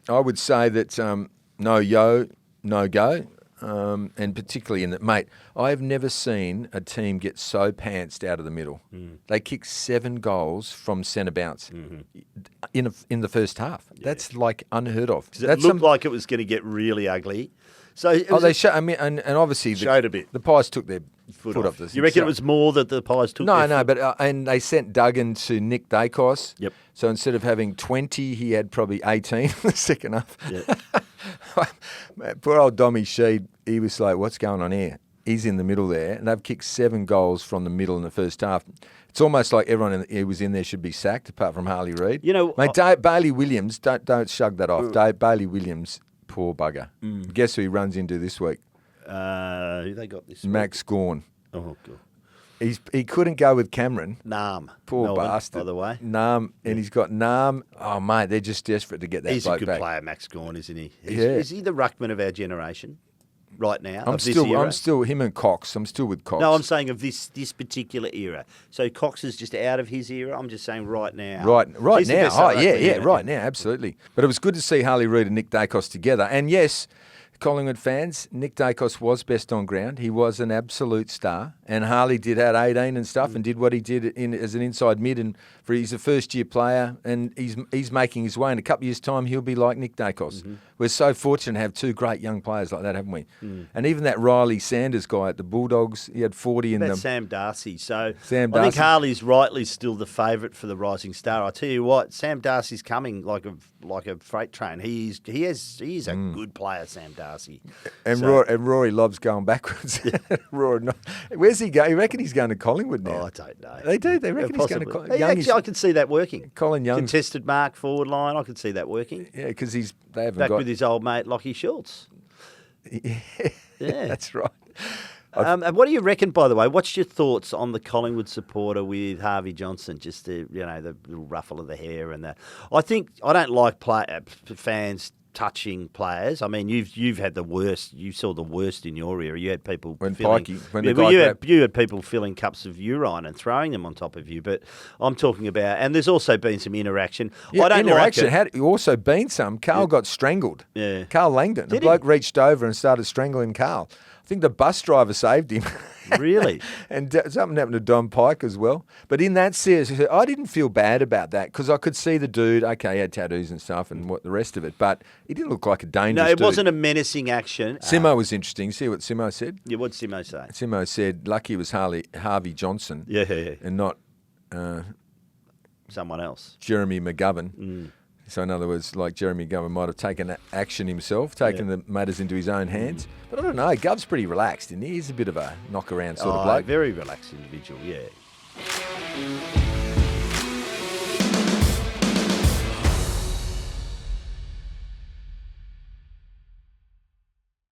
I would say that no yo, no go. And particularly in that, mate, I have never seen a team get so pantsed out of the middle. They kicked 7 goals from centre bounce in the first half. Yeah. That's like unheard of. It looked like it was going to get really ugly. So and obviously showed a bit. The Pies took their foot off the. You reckon it was more that the Pies took? But and they sent Duggan to Nick Dacos. Yep. So instead of having 20, he had probably 18 in the second half. Yeah. Poor old Dommy Sheed, he was like, what's going on here? He's in the middle there, and they've kicked 7 goals from the middle in the first half. It's almost like everyone who was in there should be sacked, apart from Harley Reid. You know, mate, Bailey Williams, don't shug that off. Bailey Williams, poor bugger. Guess who he runs into this week? Who they got this week? Max Gawn. Oh, God. He couldn't go with Cameron. Nahm. Poor Melbourne, bastard. by the way. Nahm, and he's got Nahm. Oh, mate, they're just desperate to get that He's bloke a good back. player, Max Gawn, isn't he? Yeah. Is he the ruckman of our generation right now? I'm still him and Cox. I'm still with Cox. No, I'm saying of this particular era. So Cox is just out of his era. I'm just saying right now. Right He's the now. best Oh, ruckman, right now, absolutely. But it was good to see Harley Reid and Nick Dacos together. And yes, Collingwood fans, Nick Dacos was best on ground. He was an absolute star. And Harley did had 18 and stuff and did what he did as an inside mid. And he's a first-year player and he's making his way. In a couple of years' time, he'll be like Nick Dacos. We're so fortunate to have 2 great young players like that, haven't we? And even that Riley Sanders guy at the Bulldogs, he had 40 in them. Sam Darcy. So Sam I think Darcy. Harley's rightly still the favourite for the Rising Star. I tell you what, Sam Darcy's coming like a freight train. He is a good player, Sam Darcy. And Rory loves going backwards. Rory, where's he going? You reckon he's going to Collingwood now? Oh, I don't know. They do. They reckon he's going to Collingwood. Actually, I can see that working. Colin Young. Contested mark, forward line. I can see that working. Yeah, because they haven't Back got... with his old mate, Lockie Schultz. Yeah, Yeah. that's right. And what do you reckon, by the way? What's your thoughts on the Collingwood supporter with Harvey Johnson? Just the little ruffle of the hair and that. I don't like fans touching players. I mean, you've had the worst. You saw the worst in your era. You had people you had people filling cups of urine and throwing them on top of you. But I'm talking about, and there's also been some interaction. Yeah, I don't interaction. like it. Had also been some. Carl got strangled. Yeah. Carl Langdon. The bloke reached over and started strangling Carl. I think the bus driver saved him. Really? And something happened to Don Pike as well. But in that series, I didn't feel bad about that because I could see the dude, okay, he had tattoos and stuff and what the rest of it, but he didn't look like a dangerous dude. No, it wasn't a menacing action. Simo was interesting. See what Simo said? Yeah, what'd Simo say? Simo said, lucky it was Harvey Johnson. Yeah. And not someone else. Jeremy McGovern. So in other words, like Jeremy McGovern might have taken action himself, taken the matters into his own hands. But I don't know, Gov's pretty relaxed, isn't he? He's a bit of a knock-around sort of bloke. Very relaxed individual, yeah.